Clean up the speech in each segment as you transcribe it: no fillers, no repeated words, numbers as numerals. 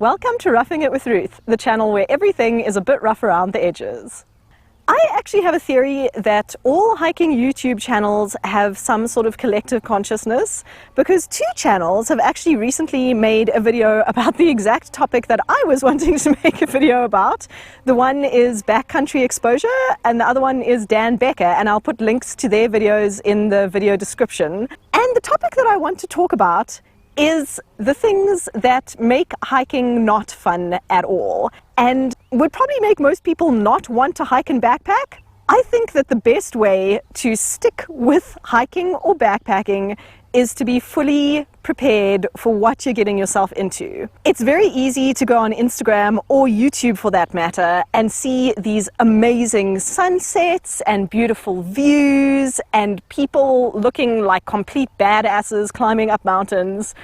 Welcome to Roughing It with Ruth, the channel where everything is a bit rough around the edges. I actually have a theory that all hiking YouTube channels have some sort of collective consciousness, because two channels have actually recently made a video about the exact topic that I was wanting to make a video about. The one is Backcountry Exposure and the other one is Becker, and I'll put links to their videos in the video description. And the topic that I want to talk about is the things that make hiking not fun at all, and would probably make most people not want to hike and backpack. I think that the best way to stick with hiking or backpacking is to be fully prepared for what you're getting yourself into. It's very easy to go on Instagram or YouTube for that matter and see these amazing sunsets and beautiful views and people looking like complete badasses climbing up mountains.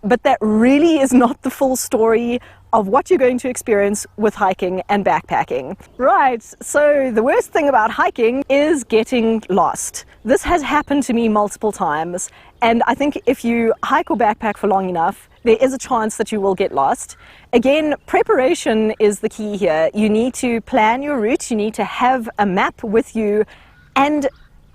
But that really is not the full story of what you're going to experience with hiking and backpacking. Right, so the worst thing about hiking is getting lost. This has happened to me multiple times, and I think if you hike or backpack for long enough, there is a chance that you will get lost. Again, preparation is the key here. You need to plan your route, you need to have a map with you, and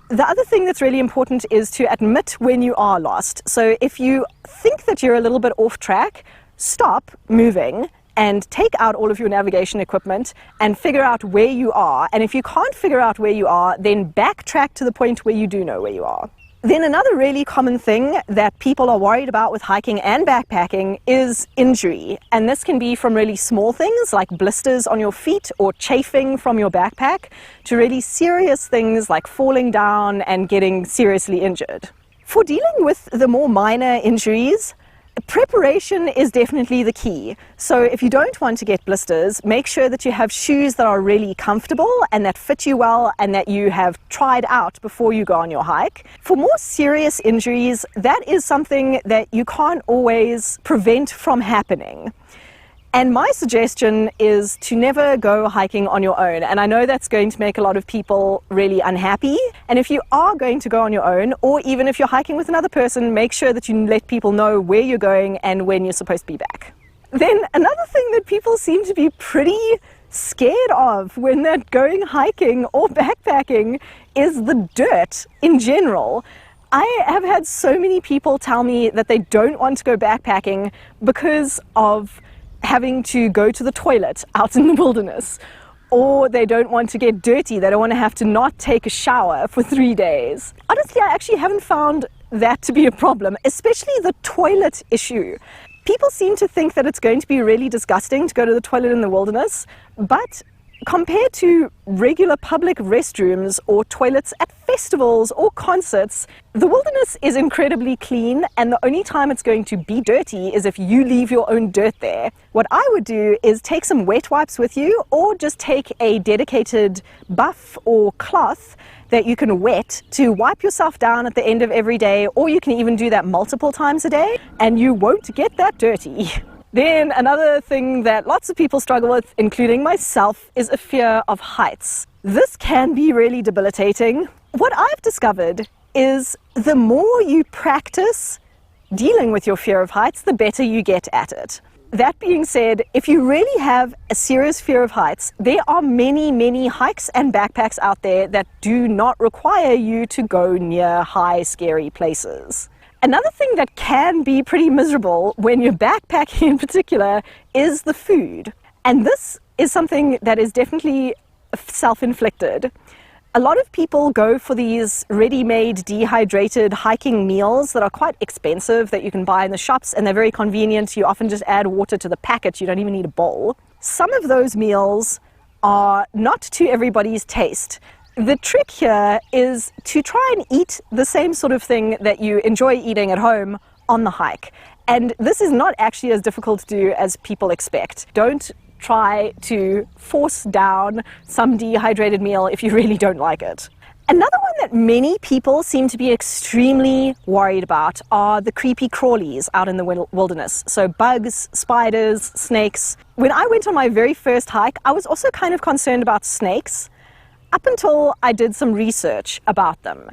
the other thing that's really important is to admit when you are lost. So if you think that you're a little bit off track, stop moving and take out all of your navigation equipment and figure out where you are. And if you can't figure out where you are, then backtrack to the point where you do know where you are. Then another really common thing that people are worried about with hiking and backpacking is injury. And this can be from really small things like blisters on your feet or chafing from your backpack to really serious things like falling down and getting seriously injured. For dealing with the more minor injuries, preparation is definitely the key. So if you don't want to get blisters, make sure that you have shoes that are really comfortable and that fit you well and that you have tried out before you go on your hike. For more serious injuries, that is something that you can't always prevent from happening. And my suggestion is to never go hiking on your own. And I know that's going to make a lot of people really unhappy. And if you are going to go on your own, or even if you're hiking with another person, make sure that you let people know where you're going and when you're supposed to be back. Then another thing that people seem to be pretty scared of when they're going hiking or backpacking is the dirt in general. I have had so many people tell me that they don't want to go backpacking because of having to go to the toilet out in the wilderness, or they don't want to get dirty, they don't want to have to not take a shower for 3 days. Honestly, I actually haven't found that to be a problem, especially the toilet issue. People seem to think that it's going to be really disgusting to go to the toilet in the wilderness, but compared to regular public restrooms or toilets at festivals or concerts, the wilderness is incredibly clean, and the only time it's going to be dirty is if you leave your own dirt there. What I would do is take some wet wipes with you, or just take a dedicated buff or cloth that you can wet to wipe yourself down at the end of every day, or you can even do that multiple times a day, and you won't get that dirty. Then another thing that lots of people struggle with, including myself, is a fear of heights. This can be really debilitating. What I've discovered is the more you practice dealing with your fear of heights, the better you get at it. That being said, if you really have a serious fear of heights, there are many hikes and backpacks out there that do not require you to go near high, scary places. Another thing that can be pretty miserable when you're backpacking in particular is the food. And this is something that is definitely self-inflicted. A lot of people go for these ready-made dehydrated hiking meals that are quite expensive that you can buy in the shops, and they're very convenient. You often just add water to the packet, you don't even need a bowl. Some of those meals are not to everybody's taste. The trick here is to try and eat the same sort of thing that you enjoy eating at home on the hike. And this is not actually as difficult to do as people expect. Don't try to force down some dehydrated meal if you really don't like it. Another one that many people seem to be extremely worried about are the creepy crawlies out in the wilderness. So bugs, spiders, snakes. When I went on my very first hike, I was also kind of concerned about snakes, up until I did some research about them.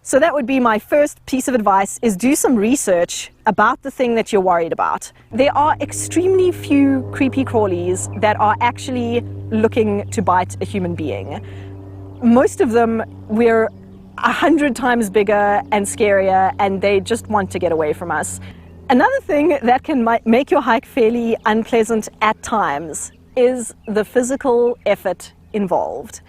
So that would be my first piece of advice, is do some research about the thing that you're worried about. There are extremely few creepy crawlies that are actually looking to bite a human being. Most of them, we're 100 times bigger and scarier, and they just want to get away from us. Another thing that can make your hike fairly unpleasant at times is the physical effort involved.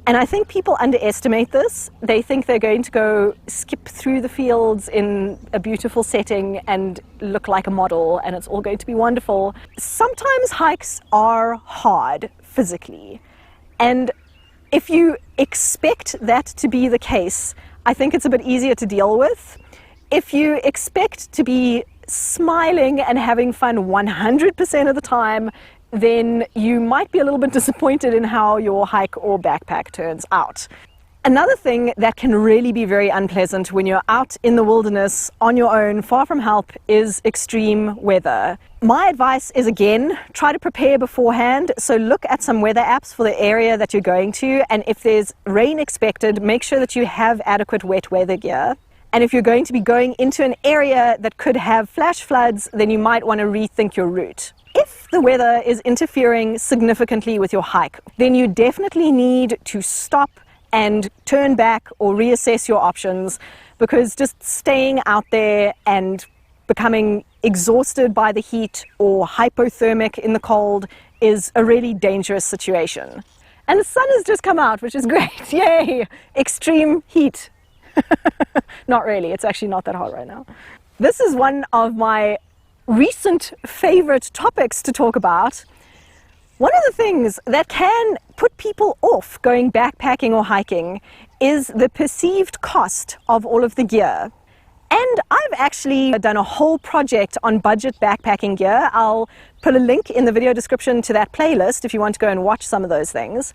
And I think people underestimate this. They think they're going to go skip through the fields in a beautiful setting and look like a model, and it's all going to be wonderful. Sometimes hikes are hard physically, and if you expect that to be the case, I think it's a bit easier to deal with. If you expect to be smiling and having fun 100% of the time, then you might be a little bit disappointed in how your hike or backpack turns out. Another thing that can really be very unpleasant when you're out in the wilderness on your own, far from help, is extreme weather. My advice is, again, try to prepare beforehand. So look at some weather apps for the area that you're going to, and if there's rain expected, make sure that you have adequate wet weather gear. And if you're going to be going into an area that could have flash floods, then you might want to rethink your route. If the weather is interfering significantly with your hike, then you definitely need to stop and turn back or reassess your options, because just staying out there and becoming exhausted by the heat or hypothermic in the cold is a really dangerous situation. And the sun has just come out, which is great. Yay! Extreme heat. Not really, it's actually not that hot right now. This is one of my recent favorite topics to talk about. One of the things that can put people off going backpacking or hiking is the perceived cost of all of the gear. And I've actually done a whole project on budget backpacking gear. I'll put a link in the video description to that playlist if you want to go and watch some of those things.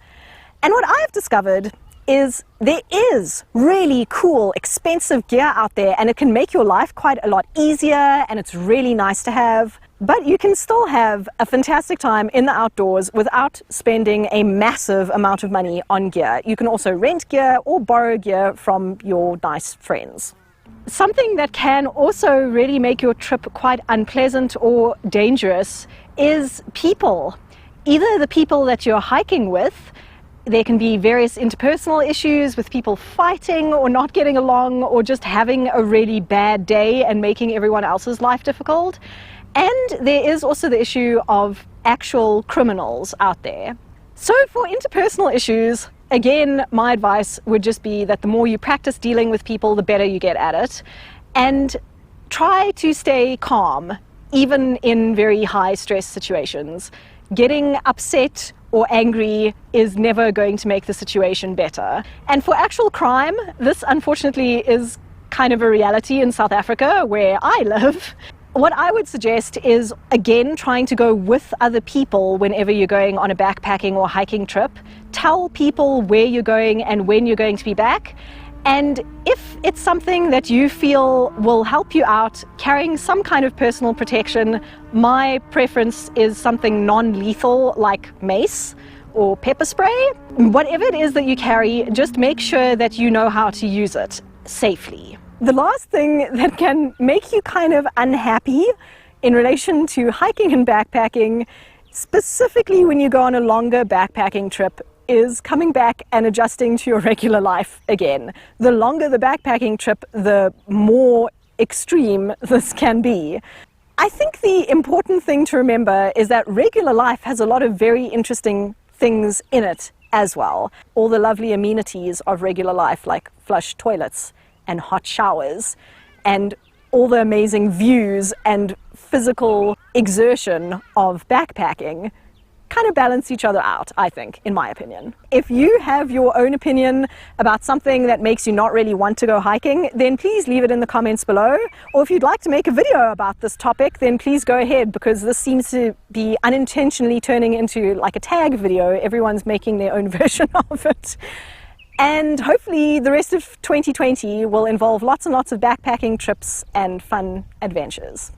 And what I've discovered is there is really cool, expensive gear out there, and it can make your life quite a lot easier, and it's really nice to have. But you can still have a fantastic time in the outdoors without spending a massive amount of money on gear. You can also rent gear or borrow gear from your nice friends. Something that can also really make your trip quite unpleasant or dangerous is people. Either the people that you're hiking with. There can be various interpersonal issues with people fighting or not getting along, or just having a really bad day and making everyone else's life difficult. And there is also the issue of actual criminals out there. So for interpersonal issues, again, my advice would just be that the more you practice dealing with people, the better you get at it. And try to stay calm, even in very high stress situations. Getting upset or angry is never going to make the situation better. And for actual crime, this unfortunately is kind of a reality in South Africa, where I live. What I would suggest is, again, trying to go with other people whenever you're going on a backpacking or hiking trip. Tell people where you're going and when you're going to be back. And if it's something that you feel will help you out, carrying some kind of personal protection, my preference is something non-lethal like mace or pepper spray. Whatever it is that you carry, just make sure that you know how to use it safely. The last thing that can make you kind of unhappy in relation to hiking and backpacking, specifically when you go on a longer backpacking trip, is coming back and adjusting to your regular life again. The longer the backpacking trip, the more extreme this can be. I think the important thing to remember is that regular life has a lot of very interesting things in it as well. All the lovely amenities of regular life, like flush toilets and hot showers, and all the amazing views and physical exertion of backpacking, kind of balance each other out, I think, in my opinion. If you have your own opinion about something that makes you not really want to go hiking, then please leave it in the comments below. Or if you'd like to make a video about this topic, then please go ahead, because this seems to be unintentionally turning into like a tag video. Everyone's making their own version of it. And hopefully the rest of 2020 will involve lots and lots of backpacking trips and fun adventures.